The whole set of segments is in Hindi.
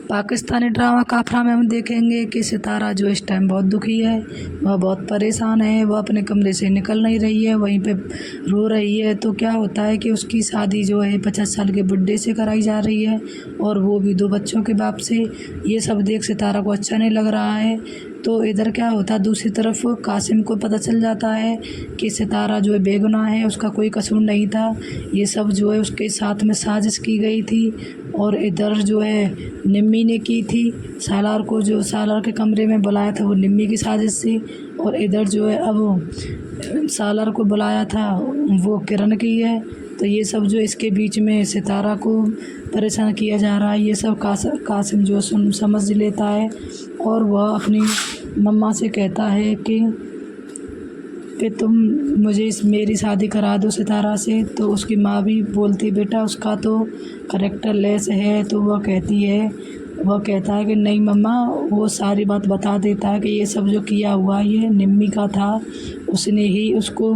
पाकिस्तानी ड्रामा काफ़रा में हम देखेंगे कि सितारा जो इस टाइम बहुत दुखी है, वह बहुत परेशान है, वह अपने कमरे से निकल नहीं रही है, वहीं पे रो रही है। तो क्या होता है कि उसकी शादी जो है 50 साल के बुड्ढे से कराई जा रही है, और वो भी 2 बच्चों के बाप से। ये सब देख सितारा को अच्छा नहीं लग रहा है। तो इधर क्या होता है, दूसरी तरफ कासिम को पता चल जाता है कि सितारा जो है बेगुनाह है, उसका कोई कसूर नहीं था, ये सब जो है उसके साथ में साजिश की गई थी। और इधर जो है निम्मी ने की थी, सालार को जो सालार के कमरे में बुलाया था वो निम्मी की साजिश थी। और इधर जो है अब सालार को बुलाया था वो किरण की है। तो ये सब जो इसके बीच में सितारा को परेशान किया जा रहा है, ये सब कासिम जो समझ लेता है। और वह अपनी मम्मा से कहता है कि तुम मुझे मेरी शादी करा दो सितारा से। तो उसकी माँ भी बोलती बेटा उसका तो करैक्टर लेस है। तो वह कहता है कि नहीं मम्मा, वो सारी बात बता देता है कि ये सब जो किया हुआ ये निम्मी का था, उसने ही उसको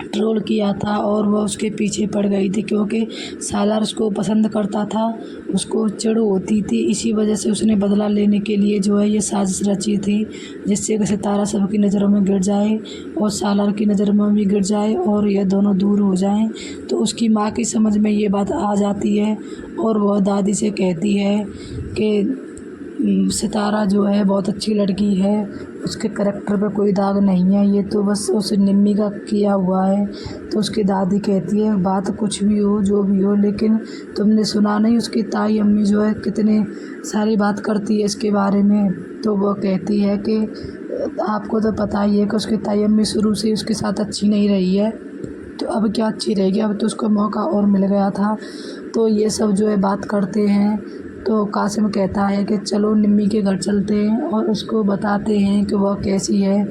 ट्रोल किया था और वह उसके पीछे पड़ गई थी, क्योंकि सालार उसको पसंद करता था, उसको चिढ़ होती थी। इसी वजह से उसने बदला लेने के लिए जो है ये साजिश रची थी, जिससे कि सितारा सबकी नज़रों में गिर जाए और सालार की नज़र में भी गिर जाए और ये दोनों दूर हो जाएं। तो उसकी माँ की समझ में ये बात आ जाती है और वह दादी से कहती है कि सितारा जो है बहुत अच्छी लड़की है, उसके करैक्टर पे कोई दाग नहीं है, ये तो बस उस निम्मी का किया हुआ है। तो उसकी दादी कहती है बात कुछ भी हो जो भी हो, लेकिन तुमने सुना नहीं उसकी ताई अम्मी जो है कितनी सारी बात करती है इसके बारे में। तो वो कहती है कि आपको तो पता ही है कि उसकी ताई अम्मी शुरू से उसके साथ अच्छी नहीं रही है, तो अब क्या अच्छी रहेगी, अब तो उसको मौका और मिल गया था। तो ये सब जो है बात करते हैं। तो कासिम कहता है कि चलो निम्मी के घर चलते हैं और उसको बताते हैं कि वह कैसी है।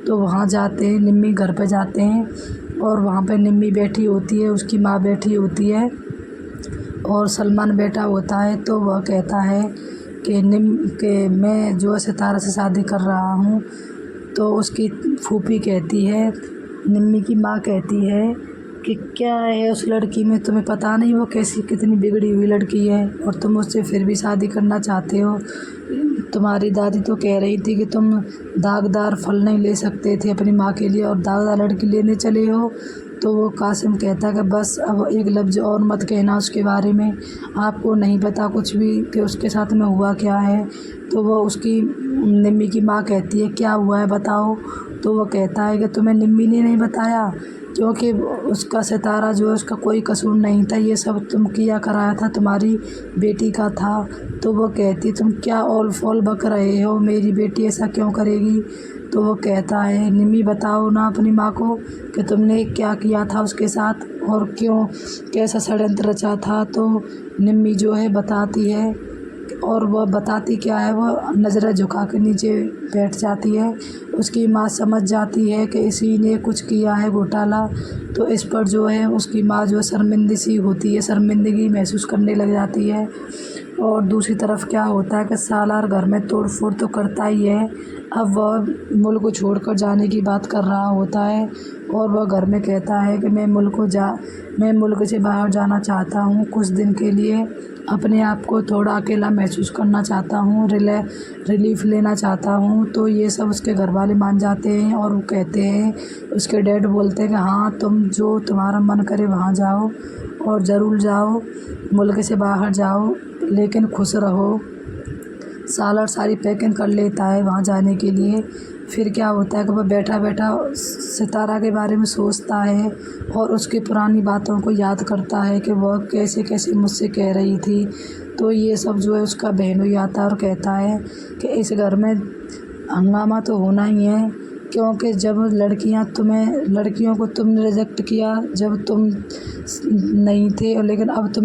तो वहाँ जाते हैं, निम्मी घर पे जाते हैं और वहाँ पे निम्मी बैठी होती है, उसकी माँ बैठी होती है और सलमान बैठा होता है। तो वह कहता है कि मैं जो सितारा से शादी कर रहा हूँ। तो उसकी फूफी कहती है, निम्मी की माँ कहती है कि क्या है उस लड़की में, तुम्हें पता नहीं वो कैसी कितनी बिगड़ी हुई लड़की है और तुम उससे फिर भी शादी करना चाहते हो। तुम्हारी दादी तो कह रही थी कि तुम दागदार फल नहीं ले सकते थे अपनी माँ के लिए और दागदार लड़की लेने चले हो। तो वो कासिम कहता है कि बस अब एक लफ्ज़ और मत कहना उसके बारे में, आपको नहीं पता कुछ भी कि उसके साथ में हुआ क्या है। तो वो उसकी निम्मी की माँ कहती है क्या हुआ है बताओ। तो वो कहता है कि तुम्हें निम्मी ने नहीं बताया, क्योंकि उसका सितारा जो है उसका कोई कसूर नहीं था, ये सब तुम किया कराया था तुम्हारी बेटी का था। तो वो कहती तुम क्या ऑल फॉल बक रहे हो, मेरी बेटी ऐसा क्यों करेगी। तो वो कहता है निम्मी बताओ ना अपनी माँ को कि तुमने क्या किया था उसके साथ और क्यों कैसा षड्यंत्र रचा था। तो निम्मी जो है बताती है और वह बताती क्या है, वह नज़रें झुका के नीचे बैठ जाती है। उसकी माँ समझ जाती है कि इसी ने कुछ किया है घोटाला। तो इस पर जो है उसकी माँ जो शर्मिंदी सी होती है, शर्मिंदगी महसूस करने लग जाती है। और दूसरी तरफ क्या होता है कि सालार घर में तोड़ फोड़ तो करता ही है, अब वह मुल्क को छोड़कर जाने की बात कर रहा होता है और वह घर में कहता है कि मैं मुल्क से बाहर जाना चाहता हूँ कुछ दिन के लिए, अपने आप को थोड़ा अकेला महसूस करना चाहता हूँ, रिलीफ लेना चाहता हूँ। तो ये सब उसके घर वाले मान जाते हैं और वो कहते हैं, उसके डैड बोलते हैं कि हाँ तुम जो तुम्हारा मन करे वहाँ जाओ और ज़रूर जाओ, मुल्क से बाहर जाओ लेकिन खुश रहो। सालार सारी पैकिंग कर लेता है वहाँ जाने के लिए। फिर क्या होता है कि वह बैठा बैठा सितारा के बारे में सोचता है और उसकी पुरानी बातों को याद करता है कि वह कैसे कैसे मुझसे कह रही थी। तो ये सब जो है उसका बहनोई आता है और कहता है कि इस घर में हंगामा तो होना ही है, क्योंकि जब लड़कियों को तुमने रिजेक्ट किया जब तुम नहीं थे, लेकिन अब तुम